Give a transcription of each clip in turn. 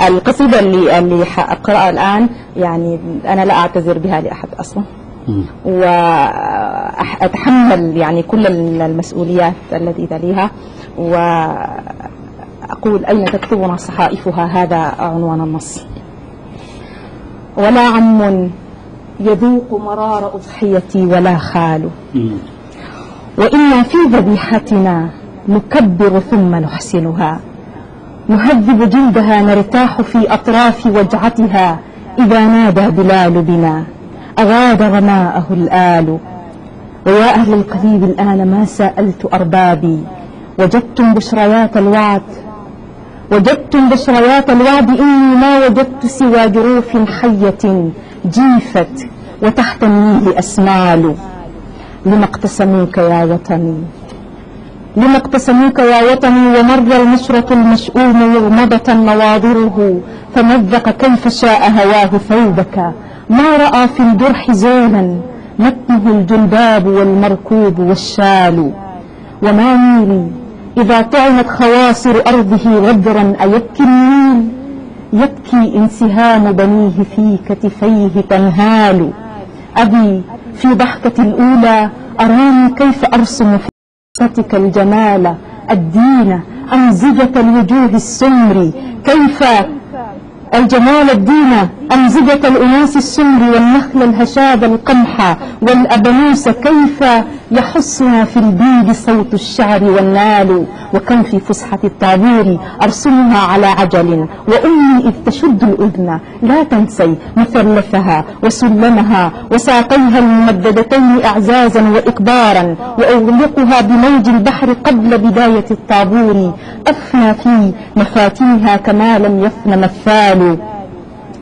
القصيدة اللي حأقرأها الآن يعني أنا لا أعتذر بها لأحد أصلا، وأتحمل يعني كل المسؤوليات التي تليها، وأقول أين تكتبنا صحائفها، هذا عنوان النص. ولا عم يذوق مرار أضحيتي ولا خال، وإنا في ذبيحتنا نكبر ثم نحسنها، نهذب جلدها نرتاح في أطراف وجعتها، إذا نادى بلال بنا أغاد غماءه الآل. ويا أهل القليب الآن ما سألت أربابي، وجدتم بشريات الوعد، وجدتم بشريات الوعد، إني ما وجدت سوى جروف حية جيفت وتحت النيل أسمال. لما اقتسموك يا وطني، لما اقتسموك يا وطني، ومر المشرة المشؤوم مغمضة نواظره، فمذق كيف شاء هواه ثوبك، ما رأى في الجرح زولا متنه الجلباب والمركوب والشال. وما نيلي إذا طعنت خواصر أرضه غدرا أيبكي النيل، يبكي انسهام بنيه في كتفيه تنهال. أبي في ضحكة الأولى أراني كيف أرسم في صوتك الجمال الدين أمزجة الوجوه السمر، كيف الجمال الدين أمزجة الأناس السمر، والنخل الهشاب القمح والأبنوس، كيف يحسنا في البيد صوت الشعر والنال. وكم في فسحة الطابور أرسمها على عجل، وأمي إذ تشد الأذن لا تنسي مثلثها وسلمها وساقيها الممددتين إعزازا وإكبارا، وأغلقها بموج البحر قبل بداية الطابور، أفنى في مفاتيها كما لم يفن مثال.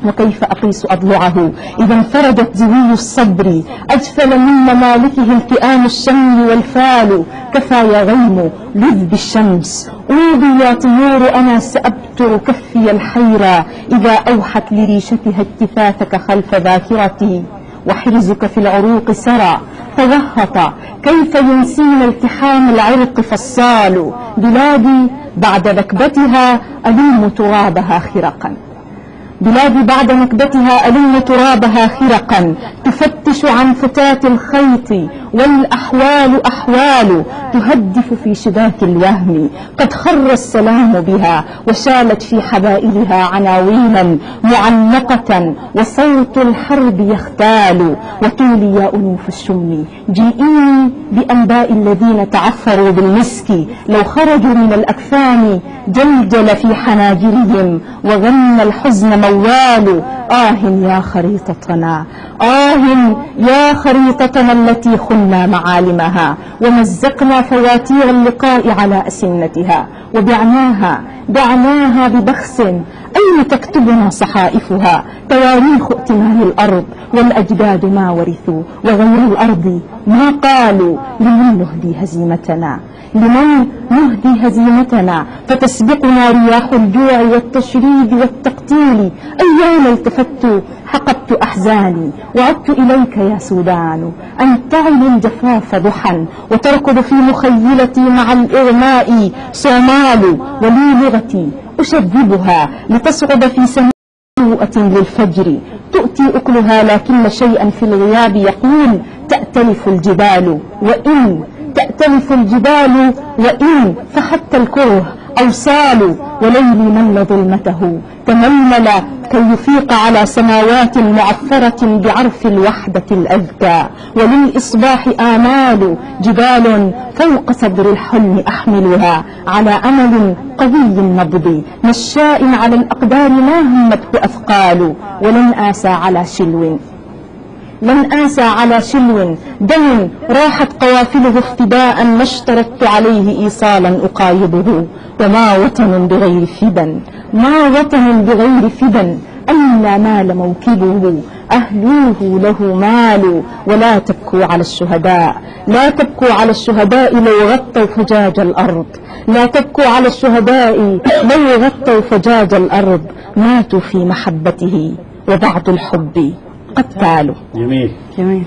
وكيف أقيس أضلعه إذا انفرجت زوي الصبر، أجفل من ممالكه التئام الشم والفال. كفى يا غيم لذ بالشمس، أوضي يا طيور أنا سأبتر كفي الحيرة، إذا أوحت لريشتها اجتثاثك خلف ذاكرتي، وحرزك في العروق سرى توهط، كيف ينسين التحام العرق فصال. بلادي بعد نكبتها ألم ترابها خرقا، بلادي بعد نكبتها ألم ترابها خرقا، تفتش عن فتات الخيط والأحوال أحوال، تهدف في شباك الوهم، قد خر السلام بها، وشالت في حبائلها عناوينا معلقة، وصوت الحرب يختال. وطولي يا أنوف الشم جيئيني بأنباء الذين تعثروا بالمسك، لو خرجوا من الأكفان جلجل في حناجرهم، وغنى الحزن موال. يا خريطتنا، يا خريطتنا التي خلنا معالمها، ومزقنا فواتير اللقاء على أسنتها، وبعناها ببخس. أين تكتبنا صحائفها؟ تواريخ ائتمان الأرض، والأجداد ما ورثوا، وغير الأرض ما قالوا. لمن نهدي هزيمتنا، لمن نهدي هزيمتنا، فتسبقنا رياح الجوع والتشريد والتقتيل. أيام التفت حقبت أحزاني، وعدت إليك يا سودان، أن تعلي الجفاف ضحى، وتركض في مخيلتي مع الإغماء صومال. ولي لغتي أشذبها لتصعد في سماء للفجر، تؤتي أكلها لكن شيئا في الغياب يقول تأتلف الجبال، وإن تأتلف الجبال، وإن فحتى الكره أوصال. وليلي مل ظلمته تململ كي يفيق على سماوات معفرة بعرف الوحدة الأذكى، وللإصباح آمال جبال فوق صدر الحلم أحملها، على أمل قوي النبض مشاء على الأقدار ما همته أثقال. ولن آسى على شلو، لن آسى على شلو دم راحت قوافله افتداء، ما اشترطت عليه إيصالا أقايضه. وما وطن بغير فدا، ما وطن بغير فدا، أين مال موكبه، أهلوه له مال. ولا تبكوا على الشهداء، لا تبكوا على الشهداء لو غطوا فجاج الأرض، لا تبكوا على الشهداء لو غطوا فجاج الأرض، ماتوا في محبته وبعد الحب قد كالوا. جميل.